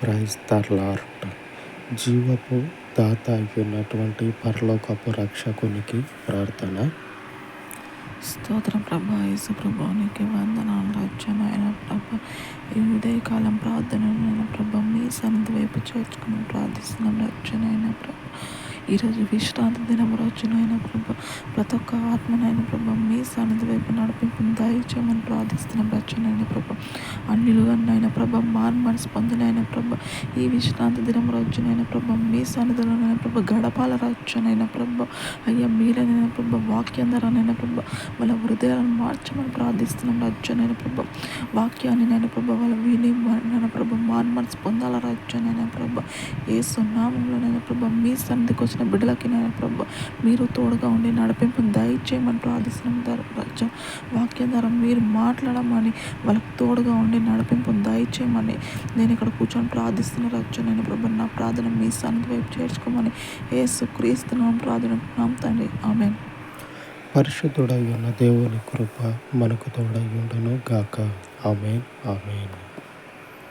Praise the lord. జీవపు దాత అయినటువంటి పరలోకపు రక్షకునికి ప్రార్థన. స్తోత్రం ప్రభా. యేసు ప్రభా నీకే వందనాలు రక్షణ అయిన ప్రభా. ఈ ఉదయకాలం ప్రార్థనైన ప్రభా మీ సన్నిధి వైపు చేర్చుకుని ప్రార్థిస్తున్నాం. రక్షణ అయిన ప్రభా ఈరోజు విశ్రాంతి దినం రోజునైనా ప్రభా ప్రతి ఒక్క ఆత్మనైన ప్రభా మీ సన్నిధి వైపు నడిపింపు దయచేయమని ప్రార్థిస్తున్నాం. రక్షణ అయిన ప్రభా అన్నిలుగానైనా ప్రభా మనసు పొందినైన ప్రభా ఈ విశ్రాంతి దినం రోజునైనా ప్రభా మీ సన్నిధిలోనైనా ప్రభా గడపాల రక్షణైన ప్రభా అయ్యా మీరైన ప్రభా వాక్యం ద్వారానైనా ప్రభా వాళ్ళ హృదయాలను మార్చమని ప్రార్థిస్తున్నాం. రక్షణైన ప్రభా వాక్యాన్ని నైనా ప్రభా వాళ్ళ విని నైనా ప్రభా మనసు పొందాల రక్షణైన ప్రభా యేసు నామములోనైనా ప్రభా మీ సన్నిధికి వచ్చిన బిడ్డలకి నైనా ప్రభా మీరు తోడుగా ఉండి నడిపింపు దయచేయమని ప్రార్థిస్తున్నాం. వాక్యం ద్వారా మీరు మాట్లాడమని వాళ్ళకి తోడుగా ఉండి నడిపింపు దయచేయమని నేను ఇక్కడ కూర్చొని ప్రార్థిస్తున్న రక్షణైన ప్రభా నా ప్రార్థన మీ సన్నిధి వైపు చేర్చుకోమని యేసు క్రీస్తు నామమున ప్రార్థిస్తున్నాం తండ్రి. ఆమేన్. పరిశుద్ధుడై ఉన్న దేవుని కృప మనకు తోడై ఉండును గాక. ఆమేన్. ఆమేన్.